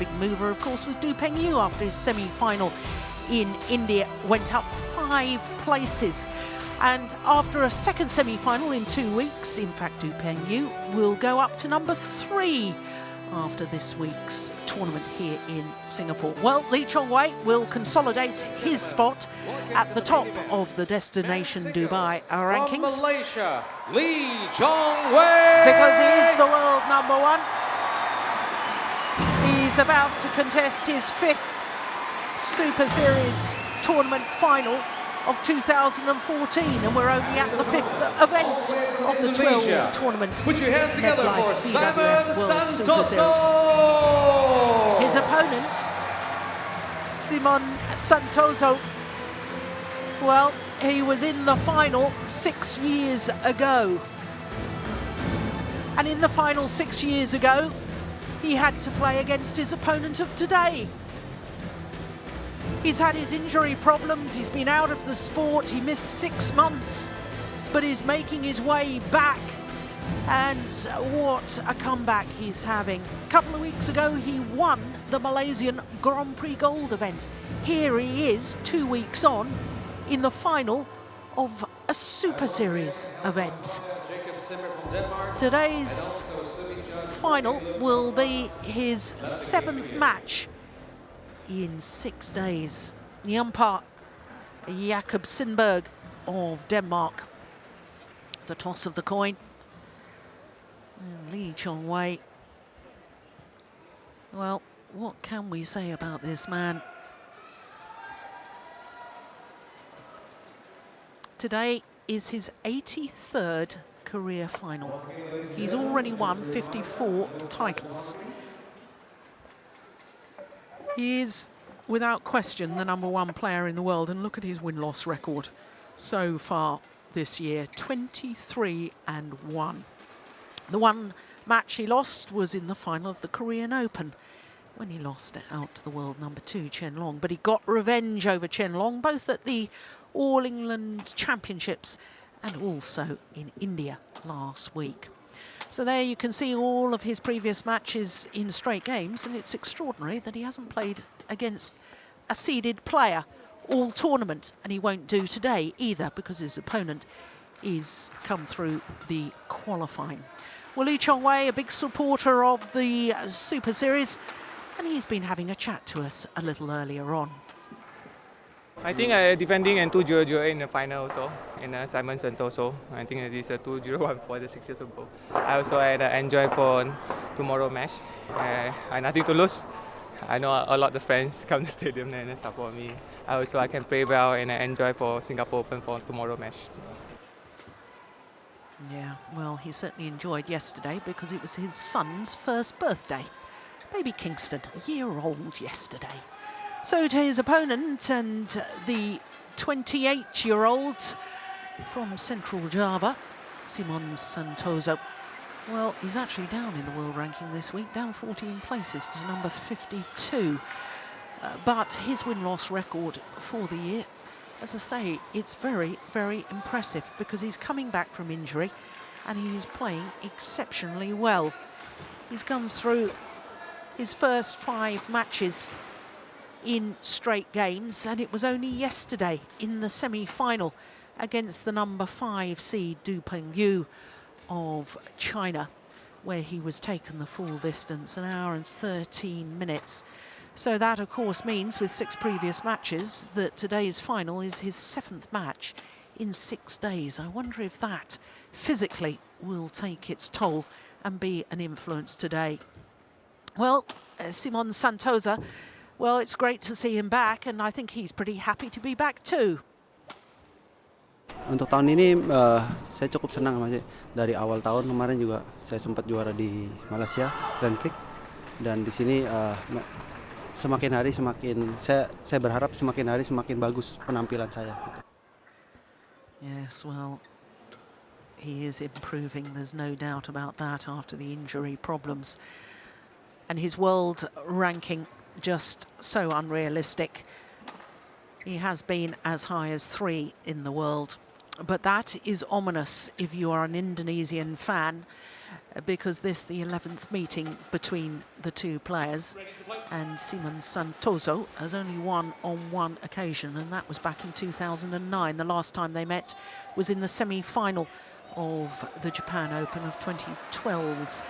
big mover, of course, was Du Pengyu after his semi-final in India. Went up 5 places. And after a second semi-final in 2 weeks, in fact, Du Pengyu will go up to number 3 after this week's tournament here in Singapore. Well, Lee Chong-wei will consolidate his spot at the top of the Destination Dubai rankings. From Malaysia, Lee Chong-wei! Because he is the world number 1. He's about to contest his 5th Super Series tournament final of 2014, and we're only at the 5th event of the 12 tournament. Put your hands together for Simon World Super Series. Santoso! His opponent, Simon Santoso, well, he was in the final 6 years ago. And in the final 6 years ago, he had to play against his opponent of today. He's had his injury problems, he's been out of the sport, he missed 6 months, but he's making his way back. And what a comeback he's having. A couple of weeks ago, he won the Malaysian Grand Prix Gold event. Here he is, 2 weeks on, in the final of a Super Series event. Today's final will be his 7th match in 6 days. The umpire, Jakob Sindberg of Denmark. The toss of the coin. And Lee Chong-wei. Well, what can we say about this man? Today is his 83rd career final. He's already won 54 titles. He is, without question, the number 1 player in the world, and look at his win-loss record so far this year, 23-1. The one match he lost was in the final of the Korean Open, when he lost it out to the world number 2, Chen Long. But he got revenge over Chen Long, both at the All England Championships and also in India last week. So there you can see all of his previous matches in straight games, and it's extraordinary that he hasn't played against a seeded player all tournament, and he won't do today either because his opponent is come through the qualifying. Well, Lee Chong-wei, a big supporter of the Super Series, and he's been having a chat to us a little earlier on. I think I defending and 2-0-0 in the final also in Simon Santoso. I think it is a 2-0-1 for the 6 years ago. I also had enjoy for tomorrow match. I have nothing to lose. I know a lot of friends come to the stadium and support me. I can play well and enjoy for Singapore Open for tomorrow match. Yeah, well, he certainly enjoyed yesterday because it was his son's first birthday. Baby Kingston, a year old yesterday. So to his opponent, and the 28-year-old from Central Java, Simon Santoso. Well, he's actually down in the world ranking this week, down 14 places to number 52. But his win-loss record for the year, as I say, it's very, very impressive because he's coming back from injury and he is playing exceptionally well. He's come through his first 5 matches in straight games, and it was only yesterday in the semi-final against the number 5 seed Du Pengyu of China, where he was taken the full distance, 1 hour and 13 minutes. So that, of course, means with 6 previous matches that today's final is his 7th match in 6 days. I wonder if that physically will take its toll and be an influence today. Well, Simon Santoso, well, it's great to see him back, and I think he's pretty happy to be back too. Untuk tahun ini saya cukup senang, Mas. Dari awal tahun kemarin juga saya sempat juara di Malaysia Grand Prix, dan di sini semakin hari semakin saya berharap semakin hari semakin bagus penampilan saya. Yes, well, he is improving, there's no doubt about that, after the injury problems. And his world ranking just so unrealistic. He has been as high as 3 in the world, but that is ominous if you are an Indonesian fan, because this the 11th meeting between the two players, and Simon Santoso has only won on one occasion, and that was back in 2009. The last time they met was in the semi-final of the Japan Open of 2012.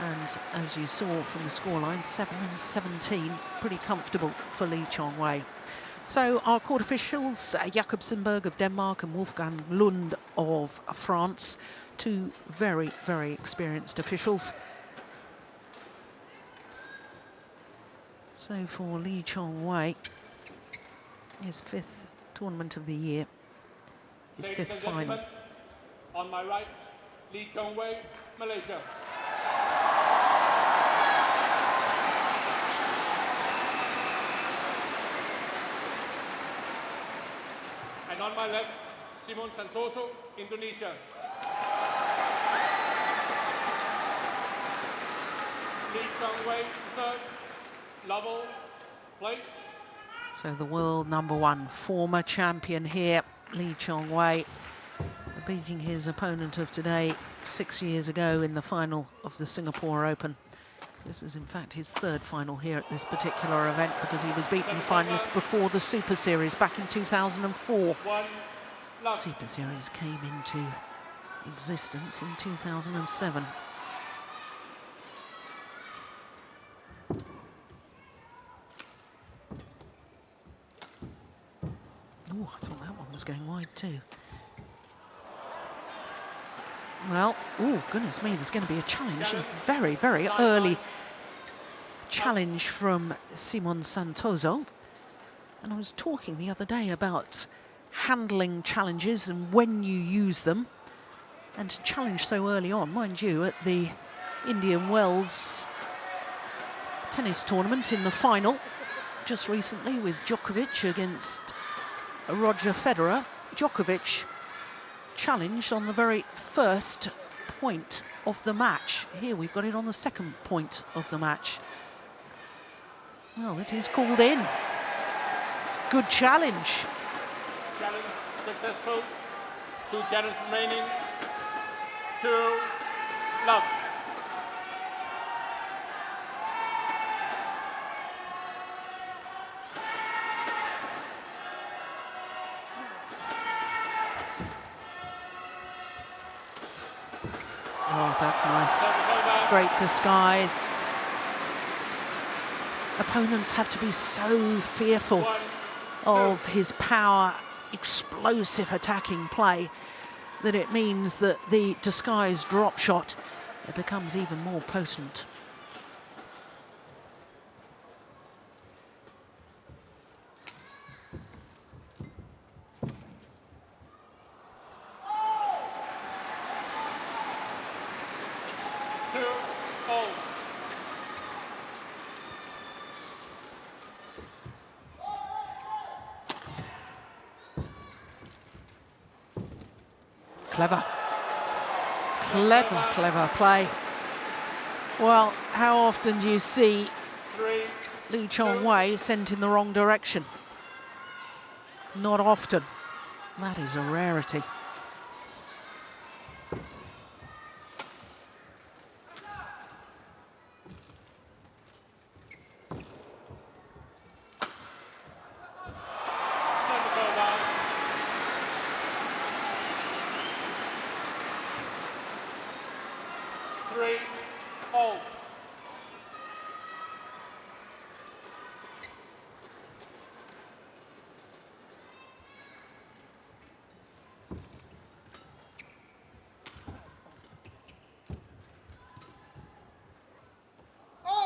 And as you saw from the scoreline, 7-17, pretty comfortable for Lee Chong-wei. So our court officials, Jakob Sundberg of Denmark and Wolfgang Lund of France, two very, very experienced officials. So for Lee Chong-wei, his 5th tournament of the year, his 5th final. On my right, Lee Chong-wei, Malaysia. And on my left, Simon Santoso, Indonesia. Lee Chong-wei, serve, level, play. So the world #1 former champion here, Lee Chong-wei, beating his opponent of today 6 years ago in the final of the Singapore Open. This is in fact his 3rd final here at this particular event, because he was beaten finalist before the Super Series back in 2004. Super Series came into existence in 2007. Oh, I thought that one was going wide too. Well, oh, goodness me, there's going to be a challenge, a very, very early challenge from Simon Santoso. And I was talking the other day about handling challenges and when you use them. And to challenge so early on, mind you, at the Indian Wells tennis tournament in the final, just recently with Djokovic against Roger Federer, Djokovic challenged on the very first point of the match. Here we've got it on the 2nd point of the match. Well, it is called in. Good challenge. Challenge successful. 2 challenges remaining. 2 love. Oh, that's nice. Great disguise. Opponents have to be so fearful of his power, explosive attacking play, that it means that the disguised drop shot, it becomes even more potent. Clever. Clever, clever play. Well, how often do you see Lee Chong-wei sent in the wrong direction? Not often. That is a rarity.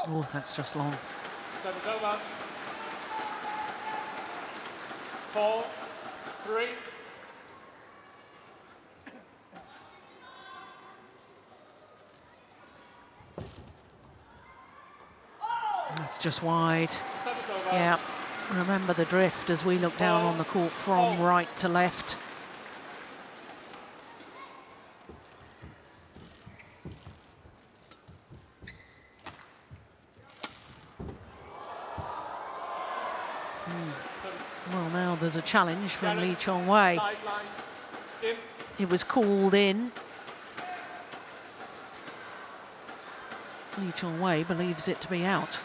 Oh, that's just long. Service over. 4, 3. That's just wide. Yeah, remember the drift as we look down on the court from right to left. Well, now there's a challenge from Lee Chong-wei. It was called in. Lee Chong-wei believes it to be out.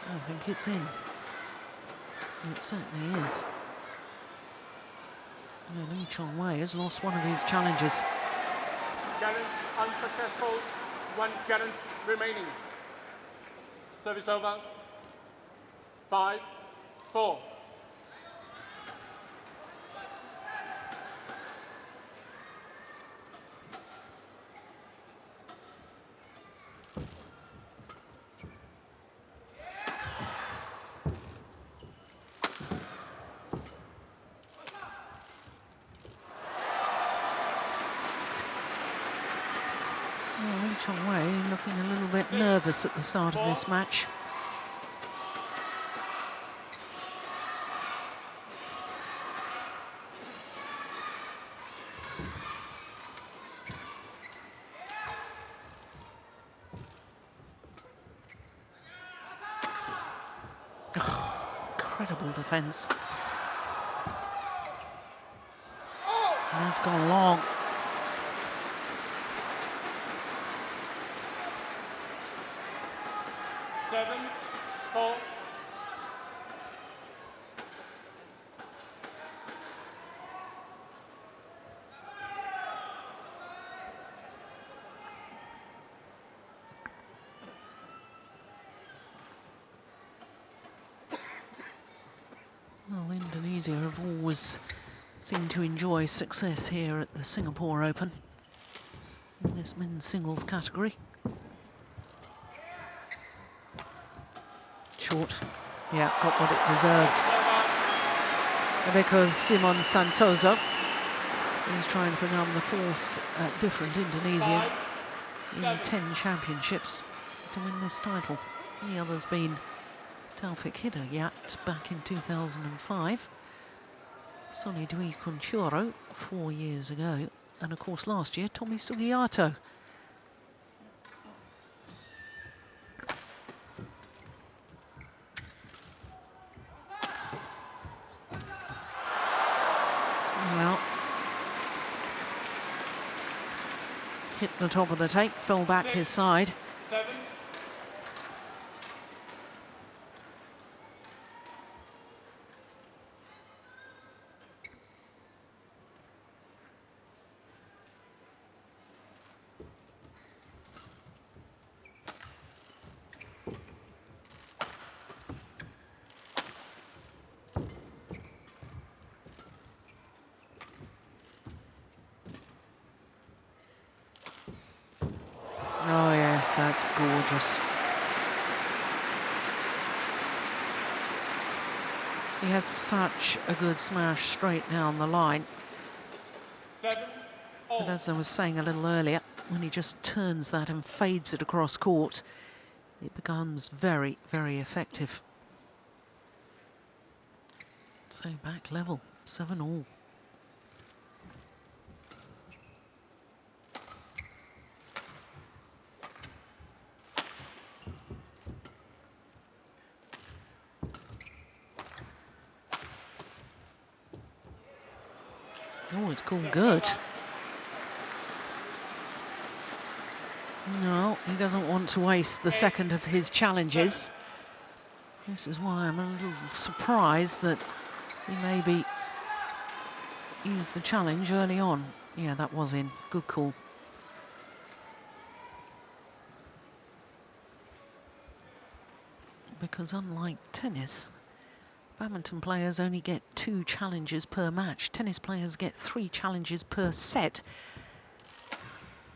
I think it's in. It certainly is. Yeah, Lee Chong-wei has lost one of his challenges. Challenge unsuccessful. One challenge remaining. Service over. 5-4. Well, Lee Chong-wei looking a little bit nervous at the start of this match. Incredible defence. And it's gone long. Seven, 4. Well, Indonesia have always seemed to enjoy success here at the Singapore Open in this men's singles category. Short. Yeah, got what it deserved. Because Simon Santoso is trying to become the fourth different Indonesian in 10 championships to win this title. The other's been Taufik Hidayat back in 2005. Sonny Dwi Kunchoro 4 years ago. And of course last year, Tommy Sugiarto. Well, hit the top of the tape, fell back his side. 7. Oh yes, that's gorgeous. He has such a good smash straight down the line. 7. But as I was saying a little earlier, when he just turns that and fades it across court, it becomes very, very effective. So back level, 7-all. Oh, it's gone good. No, he doesn't want to waste the second of his challenges. This is why I'm a little surprised that he maybe used the challenge early on. Yeah, that was in. Good call. Because unlike tennis, badminton players only get 2 challenges per match. Tennis players get 3 challenges per set.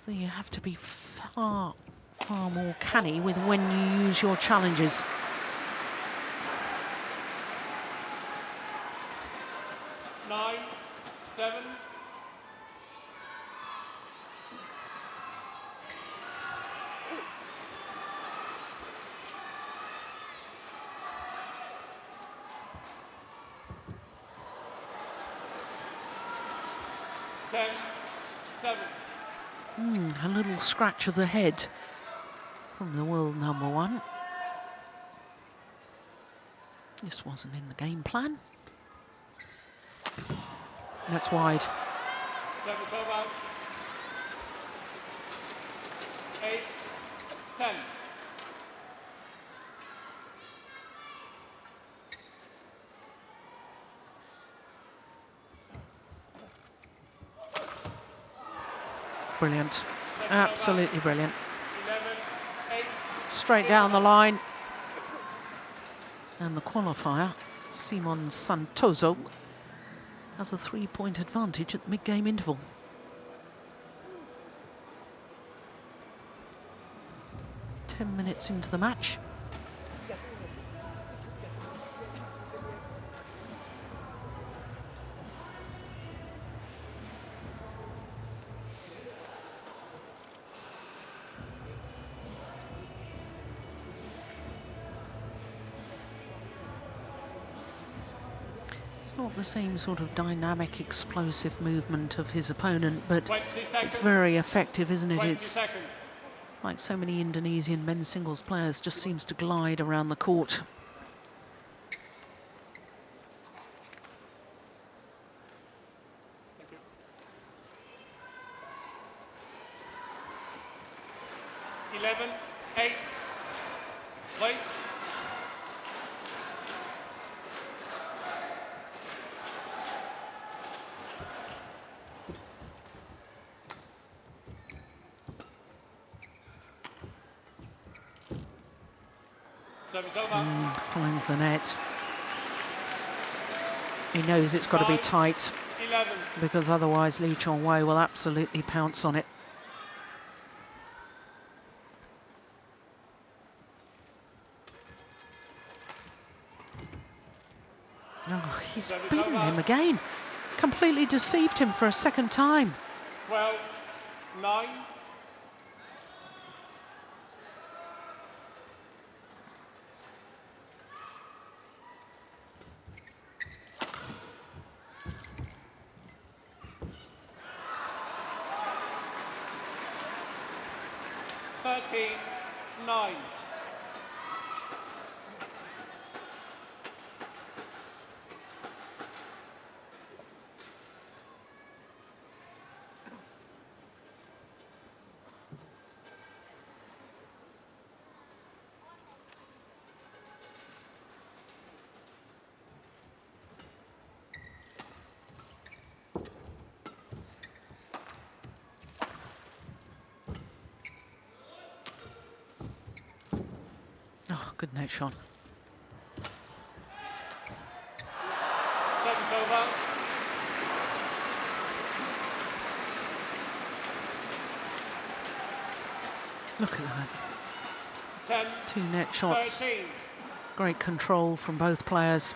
So you have to be far, far more canny with when you use your challenges. Nine, 7. A little scratch of the head from the world number one. This wasn't in the game plan. That's wide. Service over. 8-10. Brilliant. Absolutely brilliant. 11-8. Straight down the line. And the qualifier, Simon Santoso, has a 3-point advantage at the mid-game interval. Ten minutes into the match. It's not the same sort of dynamic, explosive movement of his opponent, but 20 seconds. it's very effective, isn't it? 20 It's seconds. like so many Indonesian men's singles players, just seems to glide around the court. Thank you. 11-8. Play. Service over. Finds the net. He knows it's got to be tight 11. because otherwise Lee Chong-wei will absolutely pounce on it. Oh, he's beaten him again. Completely deceived him for a second time. 12-9. Nine. Oh, good net, Sean. Service over. Look at that. 10. Two net shots. 13. Great control from both players.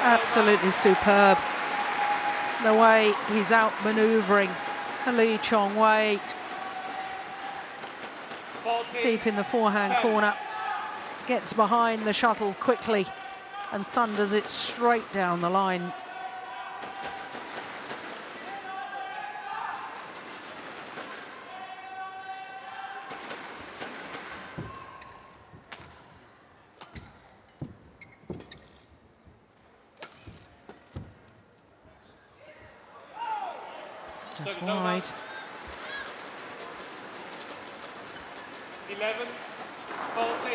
Absolutely superb. The way he's outmanoeuvring Lee Chong-wei 14. deep in the forehand 10. corner. Gets behind the shuttle quickly and thunders it straight down the line. Just Service over. wide. 11. 14.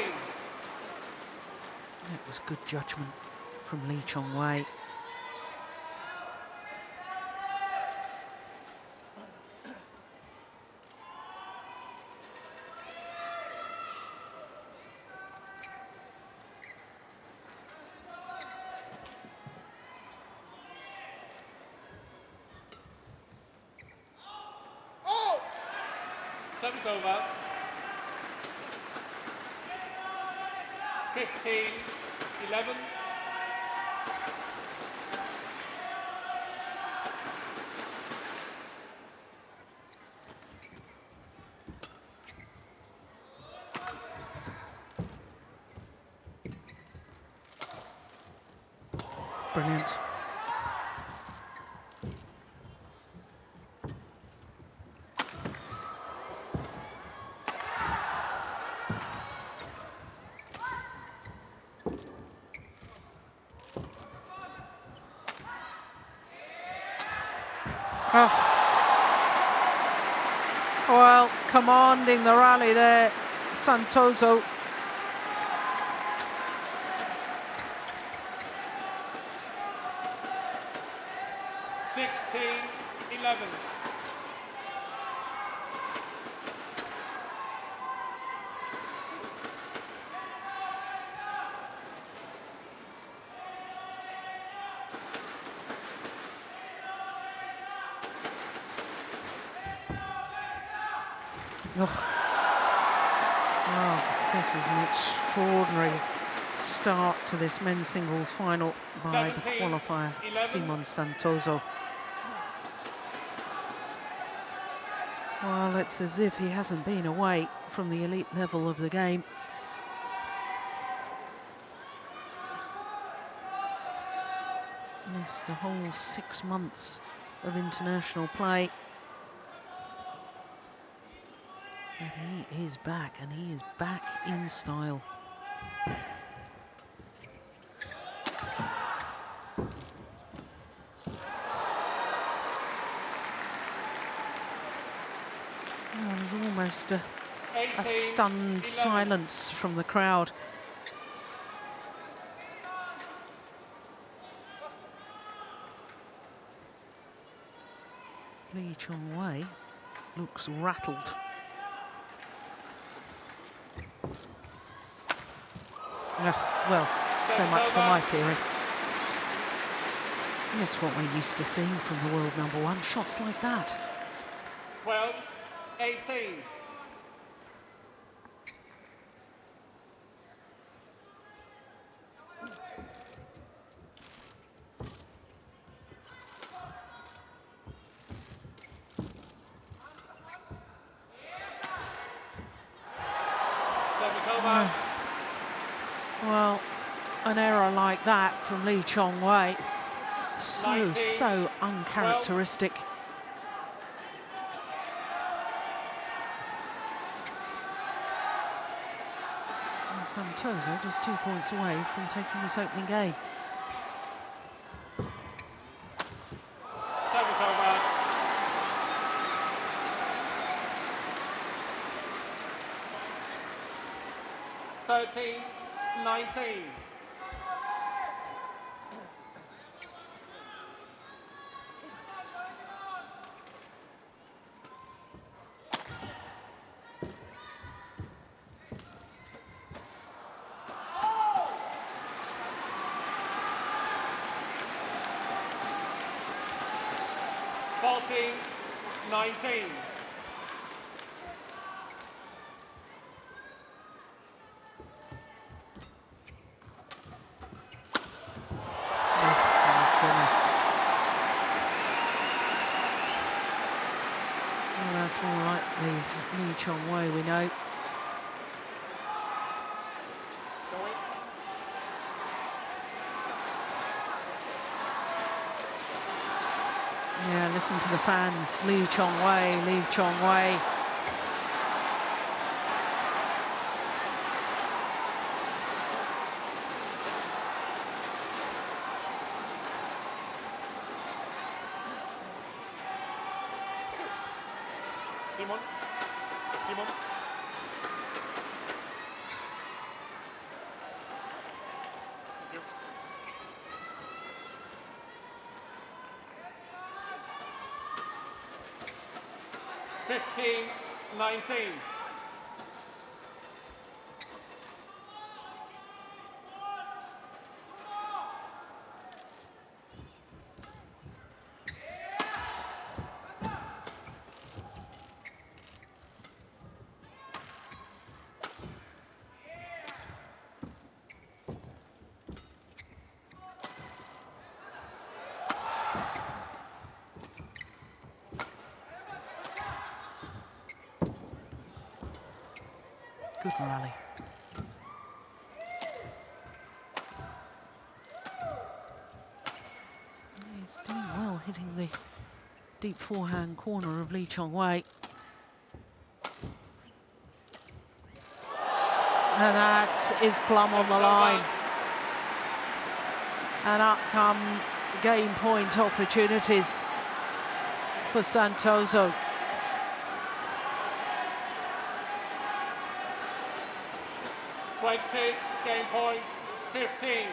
That was good judgment from Lee Chong-wei. Service over. 15. 11. Brilliant. Oh. Well, commanding the rally there, Santoso. Oh. Wow, this is an extraordinary start to this men's singles final by the qualifier, Simon Santoso. Well, it's as if he hasn't been away from the elite level of the game. Missed a whole 6 months of international play. But he is back, and he is back in style. Oh, there's almost a stunned silence from the crowd. Lee Chong-wei looks rattled. Well, so much for my theory. Just what we're used to seeing from the world number one, shots like that. 12-18. Well, an error like that from Lee Chong-wei, so uncharacteristic. And Santoso just 2 points away from taking this opening game. Service over. Thirteen, 19. Fourteen, 19. That's more like the Lee Chong-wei we know. Yeah, listen to the fans. Lee Chong-wei, Lee Chong-wei. Simon. Simon. Thank you. Fifteen, 19. Good rally. He's doing well, hitting the deep forehand corner of Lee Chong-wei. And that is plumb on the line. And up come game point opportunities for Santoso. Game point, 15.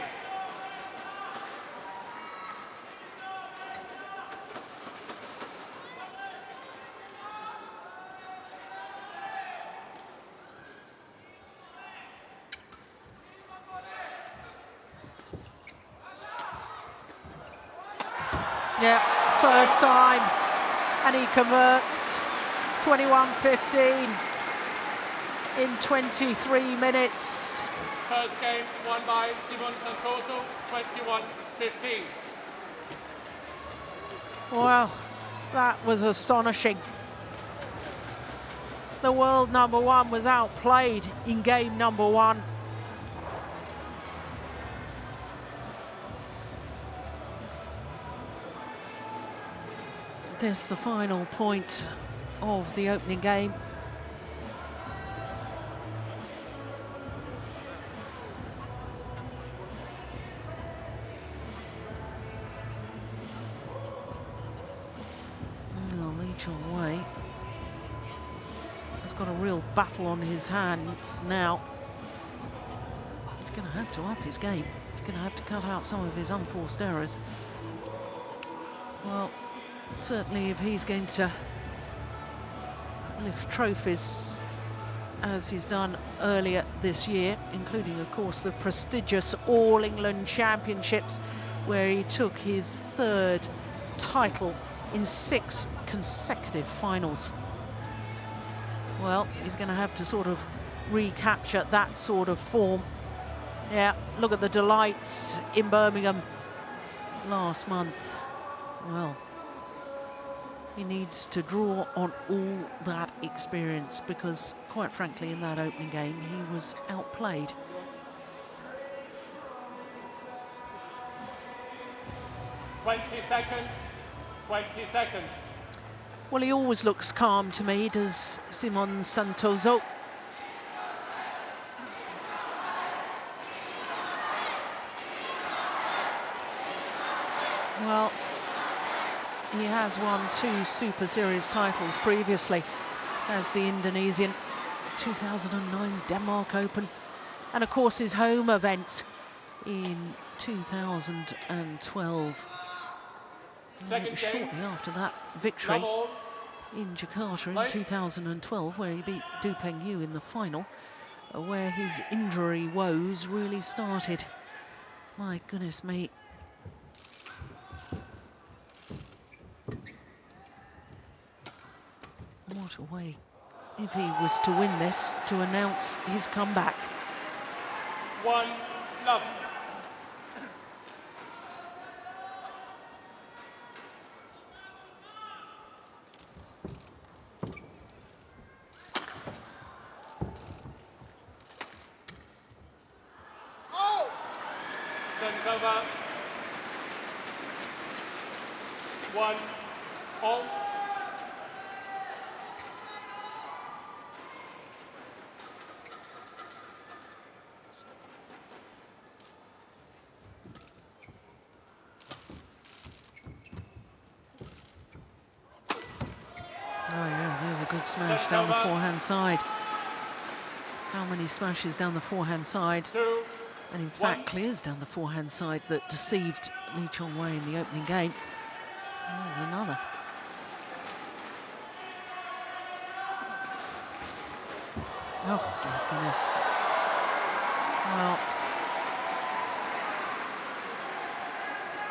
Yeah, first time, and he converts 21-15 in 23 minutes. First game won by Simon Santoso, 21-15. Well, that was astonishing. The world number one was outplayed in game number one. There's the final point of the opening game. Lee Chong-wei has got a real battle on his hands now. He's going to have to up his game. He's going to have to cut out some of his unforced errors. Well, certainly if he's going to lift trophies as he's done earlier this year, including of course the prestigious All England Championships, where he took his third title in 6 consecutive finals. Well, he's going to have to sort of recapture that sort of form. Yeah, look at the delights in Birmingham last month. Well, he needs to draw on all that experience because, quite frankly, in that opening game, he was outplayed. Twenty seconds. Well, he always looks calm to me, does Simon Santoso. Well, he has won 2 Super Series titles previously as the Indonesian, 2009 Denmark Open, and of course his home event in 2012. Shortly after that victory in Jakarta in 2012, where he beat Du Pengyu in the final, where his injury woes really started. My goodness me. What a way, if he was to win this, to announce his comeback. 1-0. Service over. 1 all. Oh yeah, there's a good smash down the forehand side. How many smashes down the forehand side? 2, And in fact clears down the forehand side that deceived Lee Chong-wei in the opening game. There's another. Oh my goodness. Well,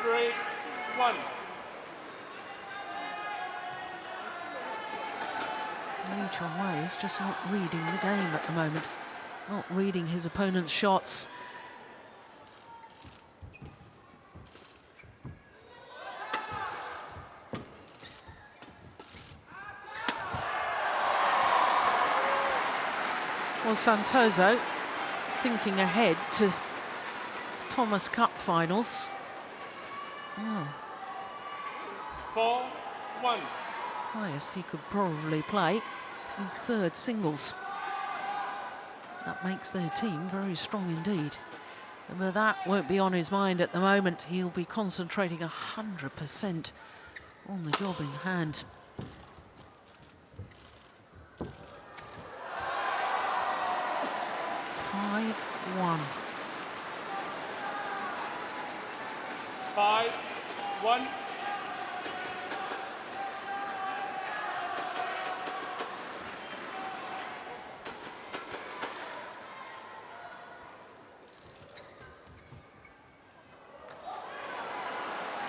3-1. Lee Chong-wei is just not reading the game at the moment. Not reading his opponent's shots. Well, Santoso thinking ahead to Thomas Cup finals. Well, 4-1. highest he could probably play is third singles. That makes their team very strong indeed. But that won't be on his mind at the moment. He'll be concentrating 100% on the job in hand. Five, 1. 5-1.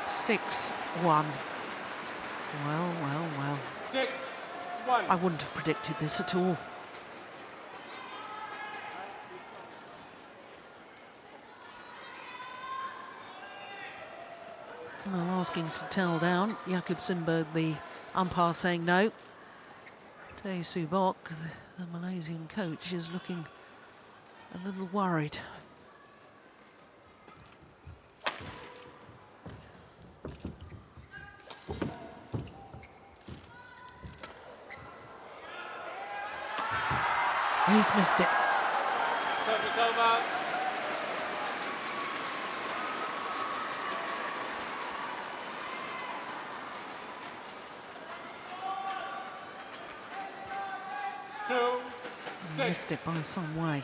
Six, 1. Well, well, well. 6-1. I wouldn't have predicted this at all. Well, asking to tell down. Jakob Simberg, the umpire, saying no. Tae Subok, the Malaysian coach, is looking a little worried. He's missed it. Service over. Two, six. Missed it by some way.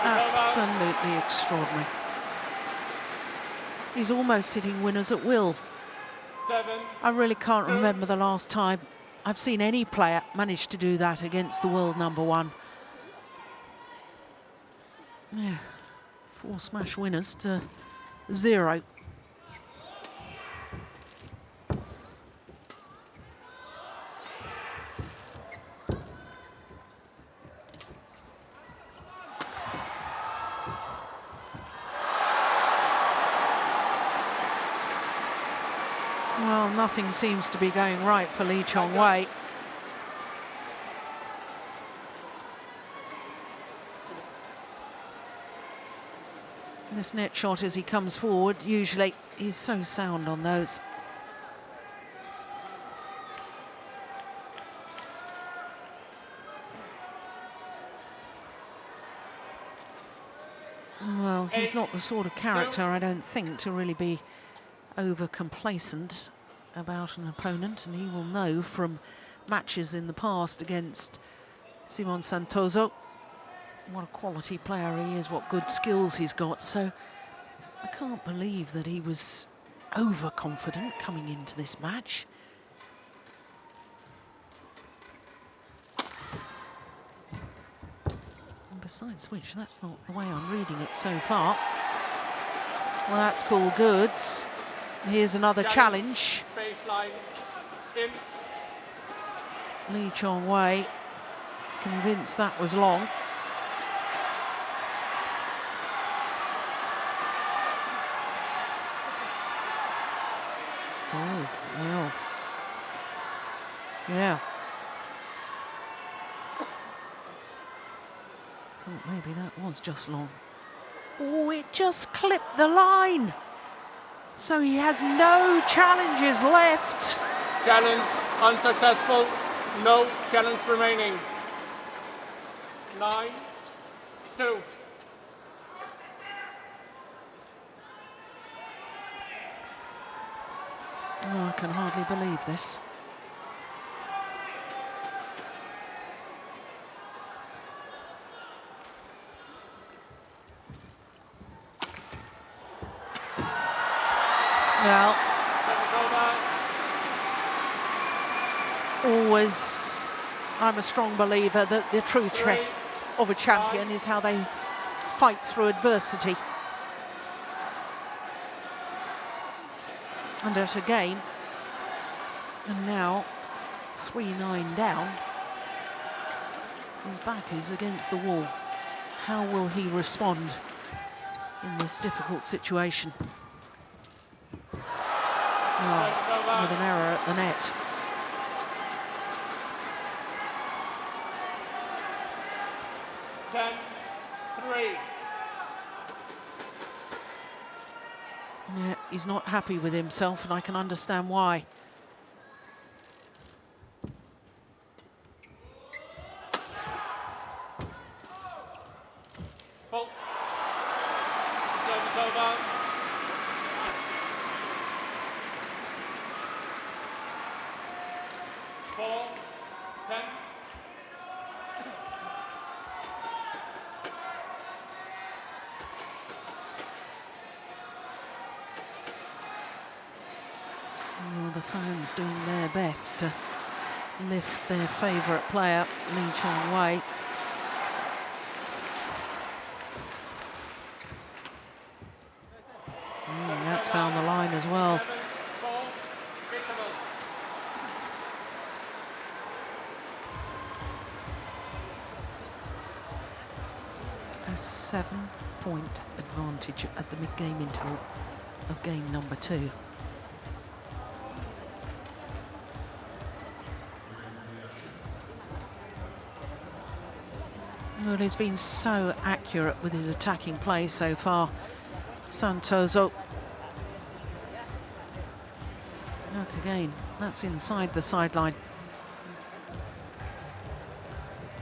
Absolutely extraordinary. He's almost hitting winners at will. 7. I really can't remember the last time I've seen any player manage to do that against the world number one. Yeah, 4 smash winners to 0. Well, nothing seems to be going right for Lee Chong-wei. This net shot as he comes forward, usually he's so sound on those. Well, he's not the sort of character, I don't think, to really be over complacent about an opponent, and he will know from matches in the past against Simon Santoso what a quality player he is, what good skills he's got. So I can't believe that he was overconfident coming into this match. And besides which, that's not the way I'm reading it so far. Well, that's cool goods. Here's another challenge. Baseline in. Lee Chong-wei convinced that was long. Oh, well. Yeah. Thought maybe that was just long. Oh, it just clipped the line. So he has no challenges left. Challenge unsuccessful. No challenge remaining. 9-2. Oh, I can hardly believe this. Well, always, I'm a strong believer that the true test of a champion is how they fight through adversity. And at a game, and now 3-9 down, his back is against the wall. How will he respond? in this difficult situation. Oh, with an error at the net. Yeah, he's not happy with himself, and I can understand why. Full. Service over. Four, 10. Well, the fans doing their best to lift their favourite player, Lee Chong-wei. That's found the line as well. 7-4. Interval. A 7-point advantage at the mid-game interval of game number 2. Well, he's been so accurate with his attacking play so far, Santoso. Look again, that's inside the sideline.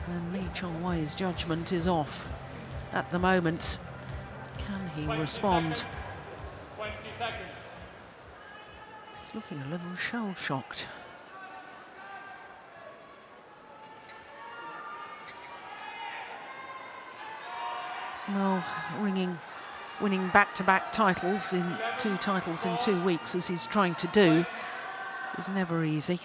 And Lee Chong-wei's judgment is off at the moment. Can he 20 respond? seconds. 20 seconds. He's looking a little shell-shocked. Well, winning back-to-back titles in 2 titles in 2 weeks, as he's trying to do, is never easy.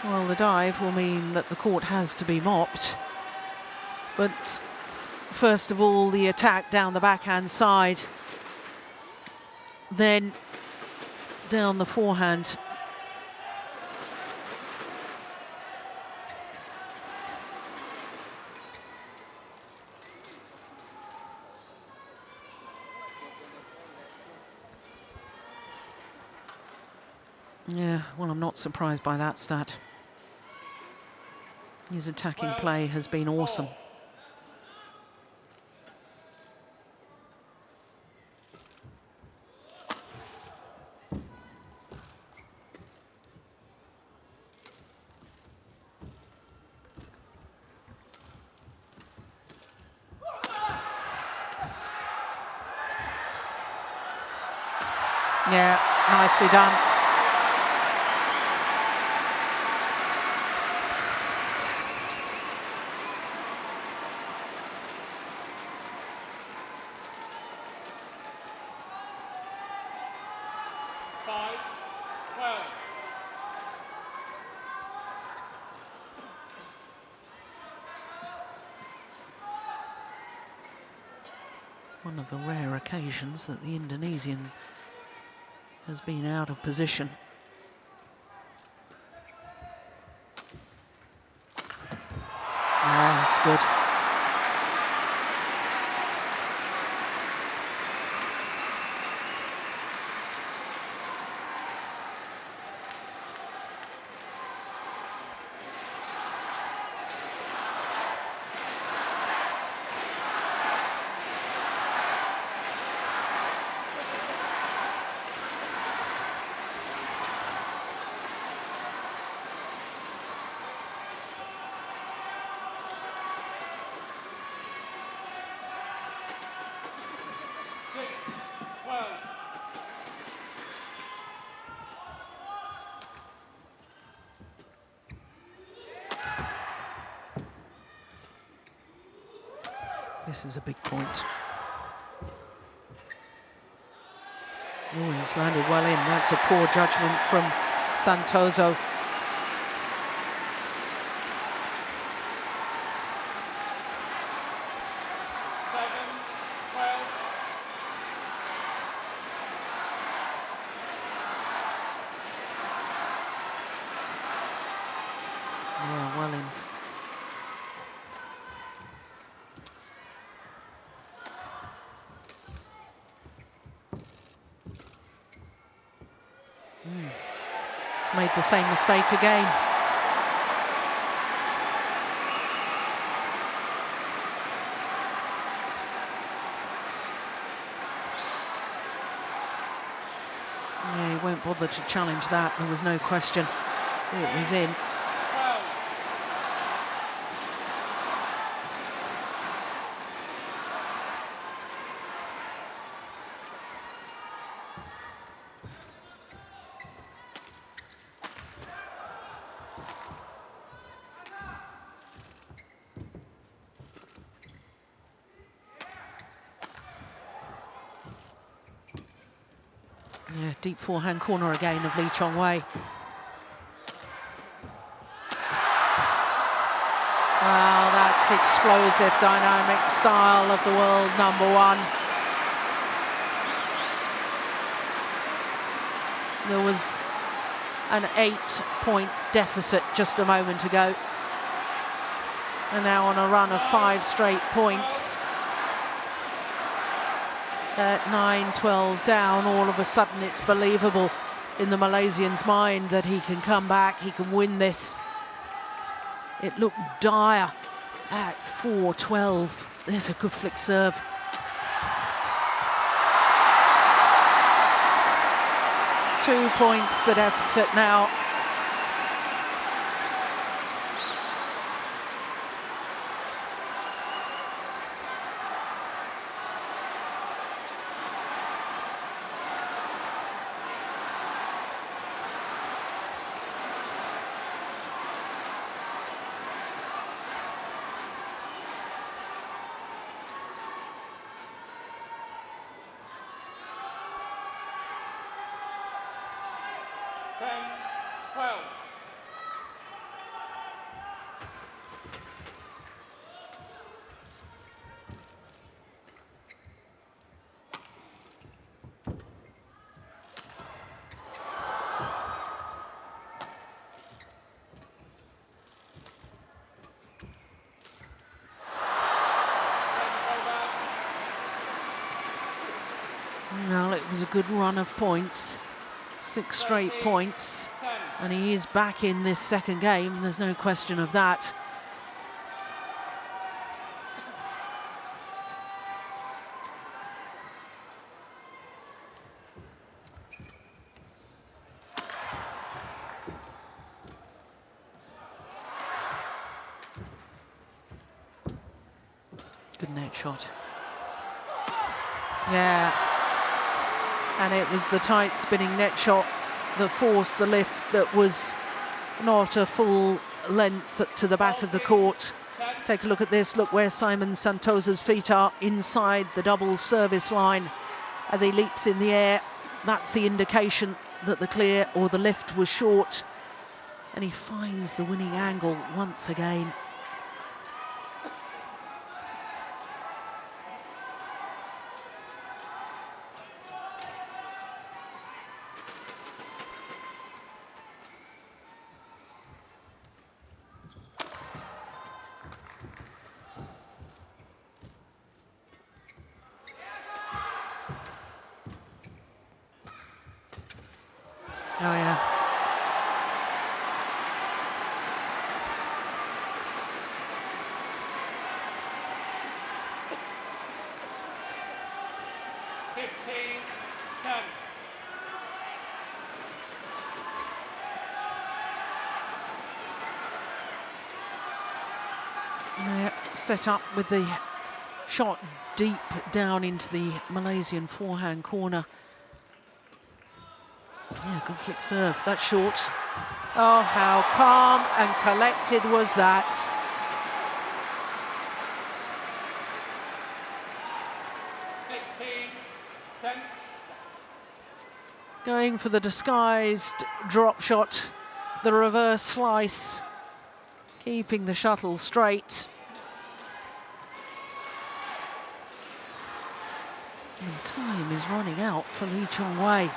Well, the dive will mean that the court has to be mopped. But first of all, the attack down the backhand side, then down the forehand. Yeah, well, I'm not surprised by that stat. His attacking play has been awesome. Yeah, nicely done. One of the rare occasions that the Indonesian has been out of position. Ah, that's good. This is a big point. Oh, he's landed well in. That's a poor judgment from Santoso. Yeah, well in. He's made the same mistake again. Yeah, he won't bother to challenge that. There was no question. It was in. 12. Yeah, deep forehand corner again of Lee Chong-wei. Wow, that's explosive, dynamic style of the world #1. There was an 8-point deficit just a moment ago. And now on a run of 5 straight points. At 9-12 down, all of a sudden it's believable in the Malaysian's mind that he can come back, he can win this. It looked dire at 4-12. There's a good flick serve. Two points the deficit now. Well, it was a good run of points, 6 straight points, and he is back in this second game, there's no question of that. Good net shot. Yeah. And it was the tight spinning net shot that forced the lift that was not a full length to the back of the court. Take a look at this. Look where Simon Santosa's feet are, inside the doubles service line as he leaps in the air. That's the indication that the clear or the lift was short. And he finds the winning angle once again. Oh, yeah. Yeah, set up with the shot deep down into the Malaysian forehand corner. Yeah, good flick serve. That's short. Oh, how calm and collected was that. Going for the disguised drop shot, the reverse slice, keeping the shuttle straight. And time is running out for Lee Chong-wei.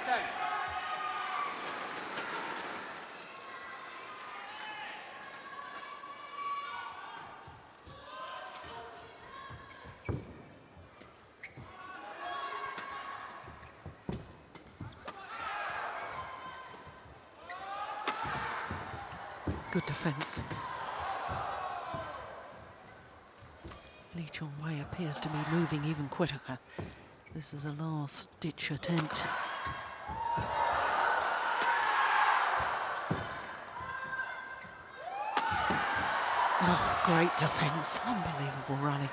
10. Good defence. Lee Chong-wei appears to be moving even quicker. This is a last-ditch attempt. Oh, great defence. Unbelievable rally.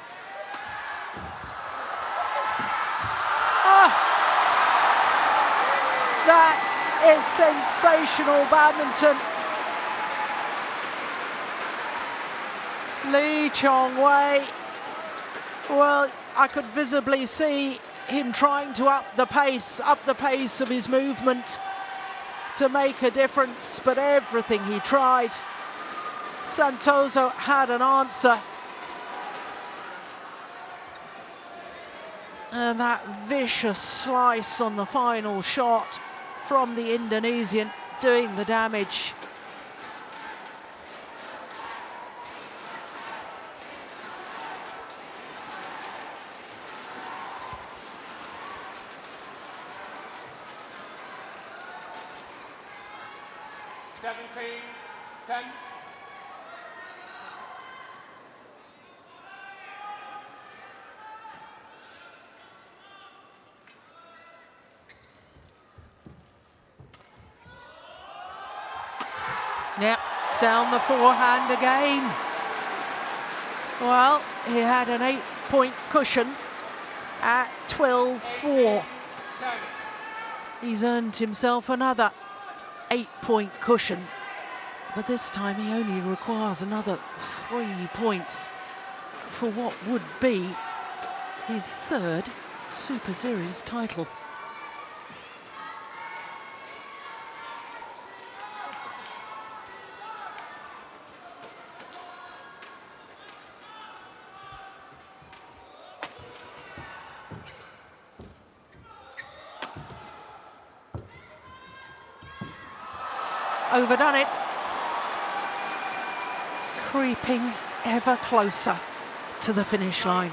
Oh, that is sensational badminton. Lee Chong-wei, well, I could visibly see him trying to up the pace of his movement to make a difference, but everything he tried, Santoso had an answer. And that vicious slice on the final shot from the Indonesian doing the damage. Yep, down the forehand again. Well, he had an 8-point cushion at 12-4. He's earned himself another 8-point cushion, but this time he only requires another 3 points for what would be his 3rd Super Series title. Overdone it. Creeping ever closer to the finish line.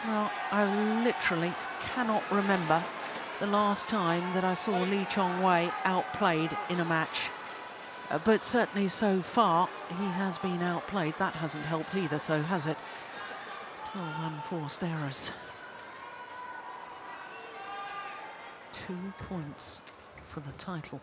Well, I literally cannot remember the last time that I saw Lee Chong-wei outplayed in a match. But certainly so far, he has been outplayed. That hasn't helped either, though, has it? 12 unforced errors. 2 points for the title.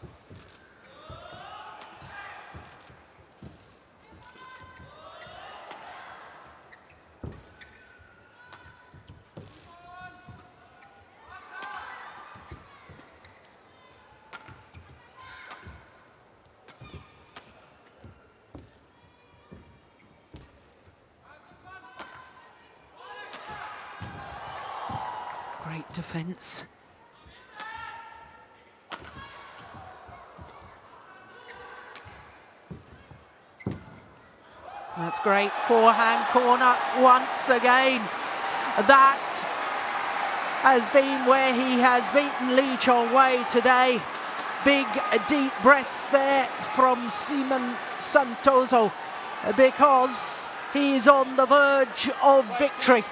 Great defense. That's great, forehand corner once again. That has been where he has beaten Lee Chong-wei today. Big, deep breaths there from Simon Santoso, because he's on the verge of victory.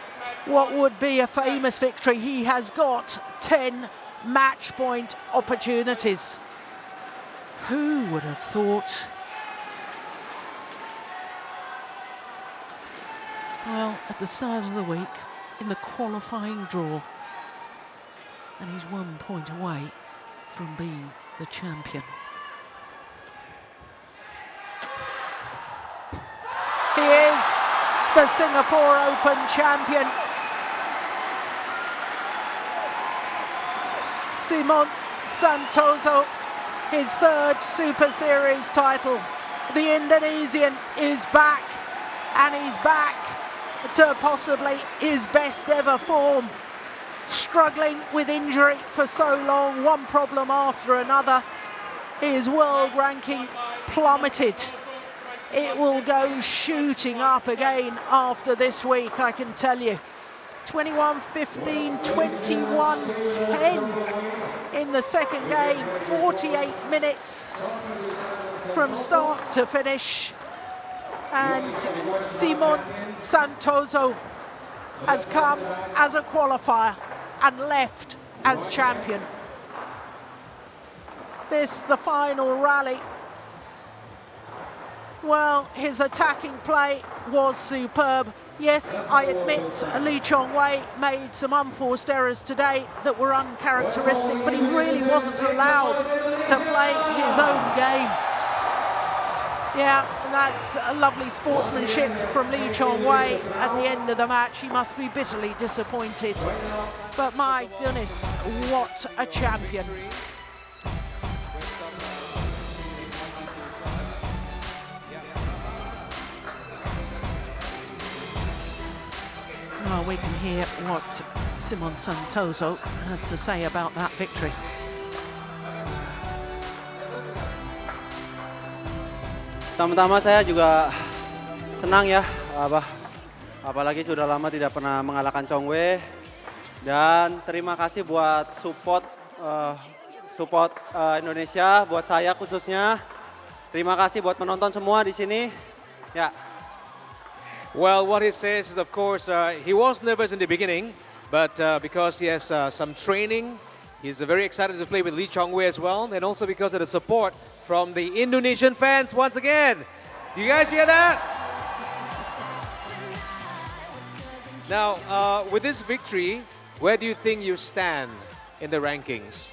What would be a famous victory. He has got 10 match point opportunities. Who would have thought? Well, at the start of the week, in the qualifying draw, and he's 1 point away from being the champion. He is the Singapore Open champion. Simon Santoso, his 3rd Super Series title. The Indonesian is back, and he's back to possibly his best ever form. Struggling with injury for so long, one problem after another. His world ranking plummeted it will go shooting up again after this week, I can tell you. 21-15, 21-10 in the second game, 48 minutes from start to finish. And Simon Santoso has come as a qualifier and left as champion. This, the final rally. Well, his attacking play was superb. Yes, I admit Lee Chong-wei made some unforced errors today that were uncharacteristic, but he really wasn't allowed to play his own game. Yeah, and that's a lovely sportsmanship from Lee Chong-wei at the end of the match. He must be bitterly disappointed. But my goodness, what a champion. Well, we can hear what Simon Santoso has to say about that victory. Pertama-tama saya juga senang ya, apalagi sudah lama tidak pernah mengalahkan Chong-wei. Dan terima kasih buat support Indonesia, buat saya khususnya. Terima kasih buat penonton semua di sini. Ya. Well, what he says is, of course, he was nervous in the beginning, but because he has some training, he's very excited to play with Lee Chong-wei as well, and also because of the support from the Indonesian fans once again. Do you guys hear that? Now, with this victory, where do you think you stand in the rankings?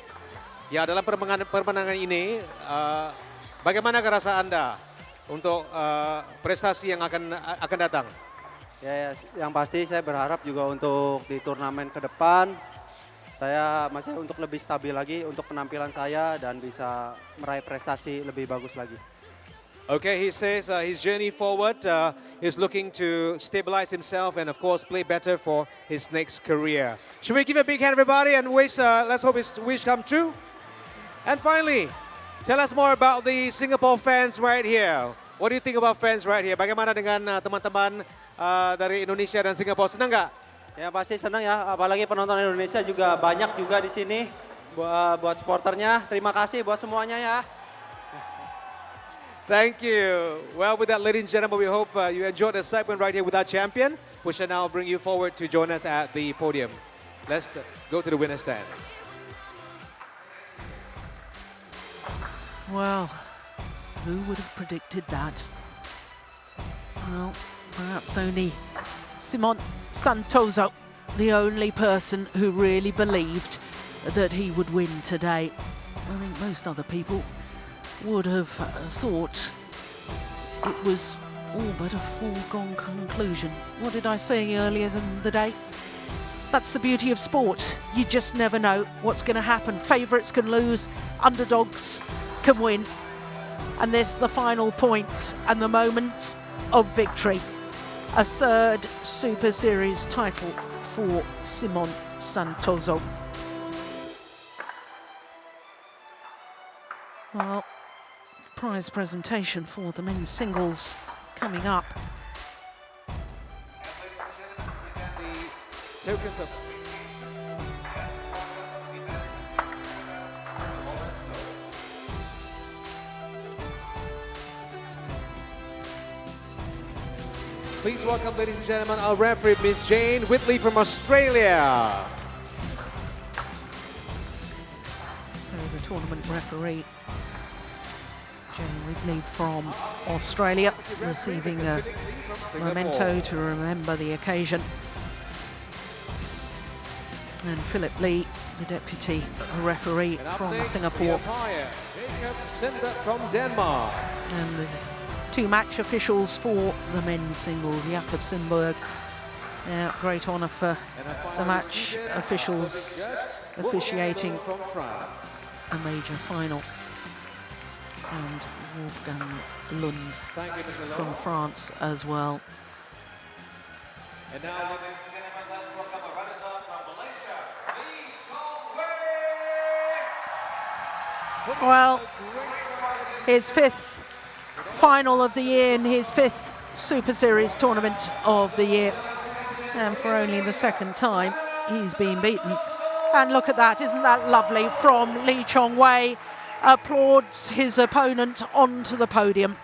Ya, dalam permenangan ini, bagaimana rasa Anda untuk prestasi yang akan datang? Ya, yang pasti saya berharap juga untuk di turnamen ke depan saya masih untuk lebih stabil lagi untuk penampilan saya dan bisa meraih prestasi lebih bagus lagi. Okay, he says his journey forward is looking to stabilize himself and of course play better for his next career. Should we give a big hand everybody and wish, let's hope his wish come true? And finally, tell us more about the Singapore fans right here. What do you think about fans right here? Bagaimana dengan teman-teman dari Indonesia dan Singapura? Senang nggak? Ya pasti senang ya, apalagi penonton Indonesia juga banyak juga di sini buat supporternya. Terima kasih buat semuanya ya. Thank you. Well, with that, ladies and gentlemen, we hope you enjoyed the segment right here with our champion. We shall now bring you forward to join us at the podium. Let's go to the winner's stand. Well, who would have predicted that? Well, perhaps only Simon Santoso, the only person who really believed that he would win today. I think most other people would have thought it was all but a foregone conclusion. What did I say earlier in the day? That's the beauty of sport. You just never know what's going to happen. Favourites can lose, underdogs can win. And this, the final point and the moment of victory. A third Super Series title for Simon Santoso. Well, prize presentation for the men's singles coming up. The tokens of Please welcome, ladies and gentlemen, our referee, Miss Jane Whitley from Australia. So the tournament referee, Jane Whitley from Australia, receiving a memento to remember the occasion. And Philip Lee, the deputy referee from Singapore. Jacob Sindberg from Denmark. And the two match officials for the men's singles, Jakob Sindberg. Great honour for the match officials officiating from France. a major final. And Wolfgang Lund from France as well. And now, ladies and gentlemen, let's welcome a runner-up from Malaysia, Lee Chong-wei. Well, his fifth final of the year in his 5th Super Series tournament of the year. And for only the 2nd time, he's been beaten. And look at that, isn't that lovely from Lee Chong-wei? Applauds his opponent onto the podium.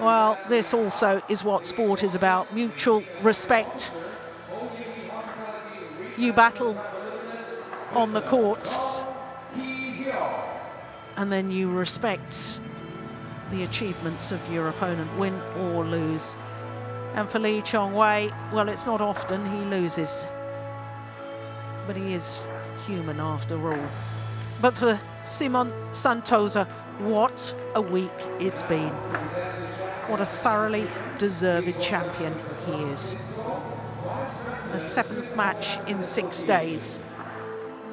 Well, this also is what sport is about, mutual respect. You battle on the courts, and then you respect the achievements of your opponent, win or lose. And for Lee Chong-wei, well, it's not often he loses, but he is human after all. But for Simon Santoso, what a week it's been. What a thoroughly deserved champion he is. A 7th match in 6 days,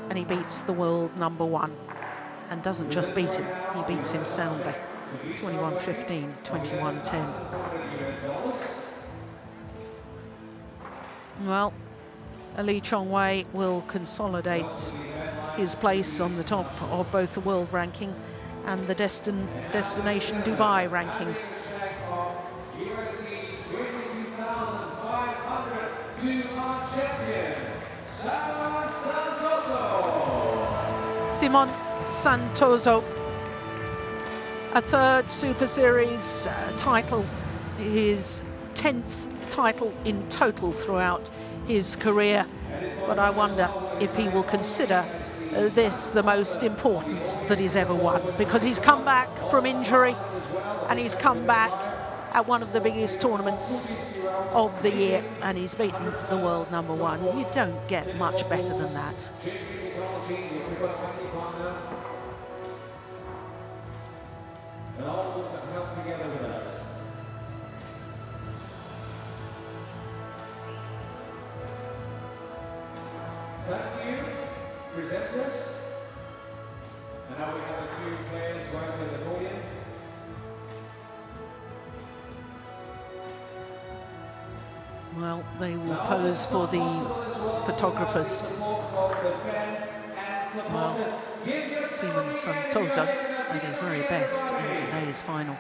and he beats the world #1. And doesn't just beat him, he beats him soundly. 21-15, 21-10. Well, Lee Chong-wei will consolidate his place on the top of both the world ranking and the Destination Dubai rankings. Simon Santoso, a 3rd Super Series title, his 10th title in total throughout his career. But I wonder if he will consider this the most important that he's ever won, because he's come back from injury and he's come back at one of the biggest tournaments of the year, and he's beaten the world #1. You don't get much better than that. And all those have held together with us. Thank you, presenters. And now we have the 2 players going to the podium. Well, they will pose for the photographers. Well, Simon Santoso at his very best in today's final.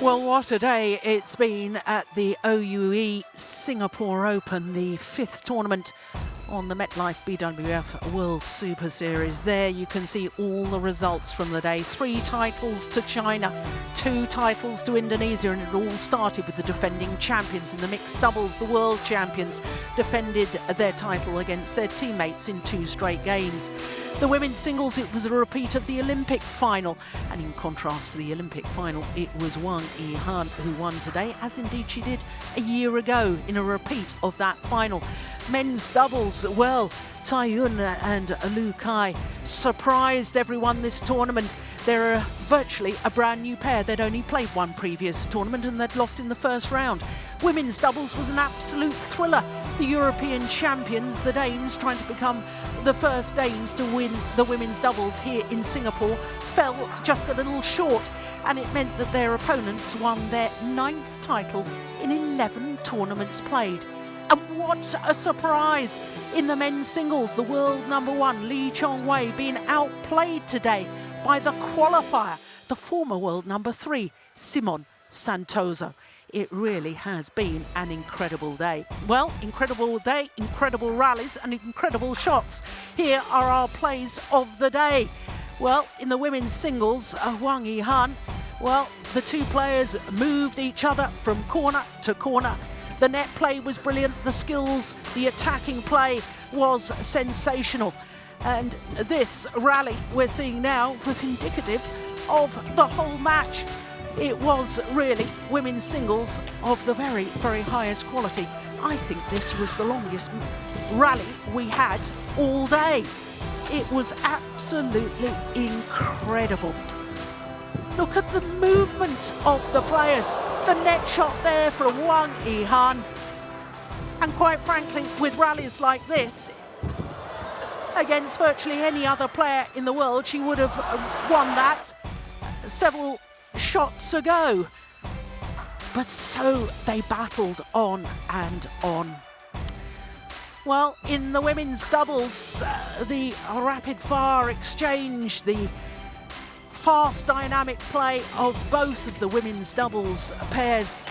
Well, what a day it's been at the OUE Singapore Open, the 5th tournament on the MetLife BWF World Super Series. There you can see all the results from the day. 3 titles to China, 2 titles to Indonesia, and it all started with the defending champions in the mixed doubles. The world champions defended their title against their teammates in 2 straight games. The women's singles, it was a repeat of the Olympic final, and in contrast to the Olympic final, it was Wang Yihan who won today, as indeed she did a year ago in a repeat of that final. Men's doubles, well, Tai Yun and Lu Kai surprised everyone this tournament. They're virtually a brand new pair. They'd only played one previous tournament and they'd lost in the first round. Women's doubles was an absolute thriller. The European champions, the Danes, trying to become the first Danes to win the women's doubles here in Singapore, fell just a little short, and it meant that their opponents won their 9th title in 11 tournaments played. And what a surprise in the men's singles, the world number 1 Lee Chong-wei being outplayed today by the qualifier, the former world number 3 Simon Santoso. It really has been an incredible day. Well, incredible day, incredible rallies and incredible shots. Here are our plays of the day. Well, in the women's singles, Wang Yihan, well, the 2 players moved each other from corner to corner. The net play was brilliant, the skills, the attacking play was sensational. And this rally we're seeing now was indicative of the whole match. It was really women's singles of the very, very highest quality. I think this was the longest rally we had all day. It was absolutely incredible. Look at the movement of the players. The net shot there from Wang Yihan. And quite frankly, with rallies like this, against virtually any other player in the world, she would have won that several shots ago. But so they battled on and on. Well, in the women's doubles, the rapid-fire exchange, the fast dynamic play of both of the women's doubles pairs,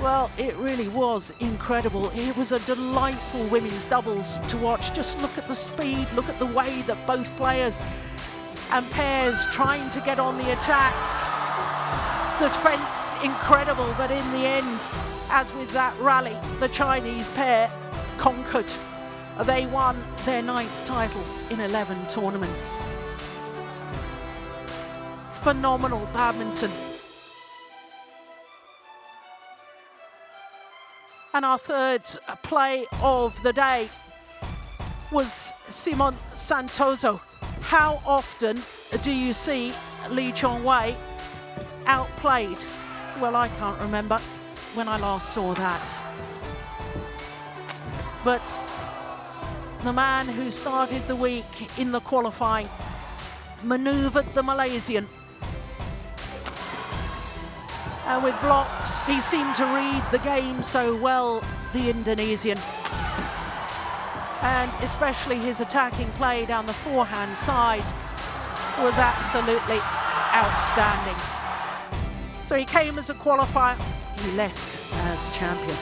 well, it really was incredible. It was a delightful women's doubles to watch. Just look at the speed, look at the way that both players and pairs trying to get on the attack. The defence incredible, but in the end, as with that rally, the Chinese pair conquered. They won their 9th title in 11 tournaments. Phenomenal badminton. And our 3rd play of the day was Simon Santoso. How often do you see Lee Chong-wei outplayed? Well, I can't remember when I last saw that. But the man who started the week in the qualifying manoeuvred the Malaysian. And with blocks, he seemed to read the game so well, the Indonesian. And especially his attacking play down the forehand side was absolutely outstanding. So he came as a qualifier, he left as champion.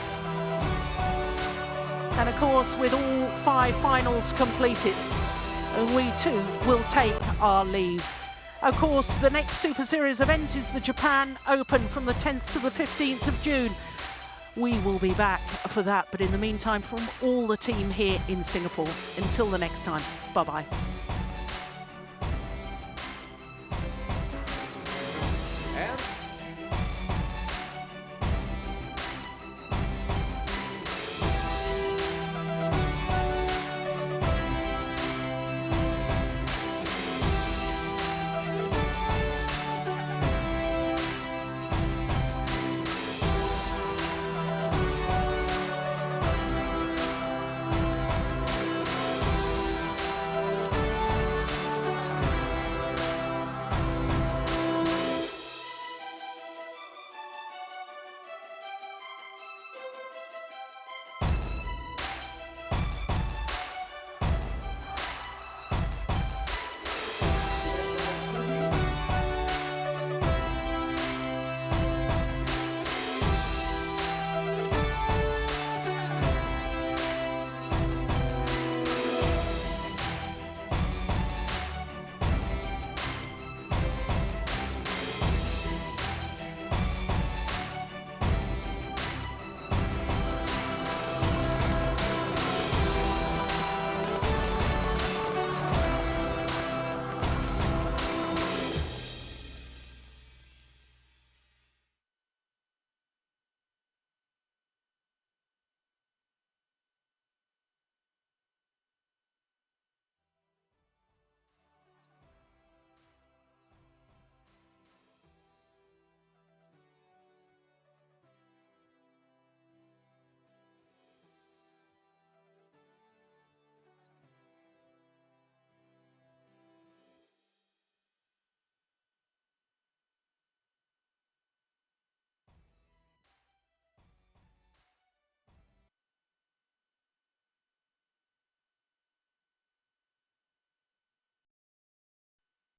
And of course, with all 5 finals completed, we too will take our leave. Of course, the next Super Series event is the Japan Open from the 10th to the 15th of June. We will be back for that, but in the meantime, from all the team here in Singapore, until the next time, bye-bye.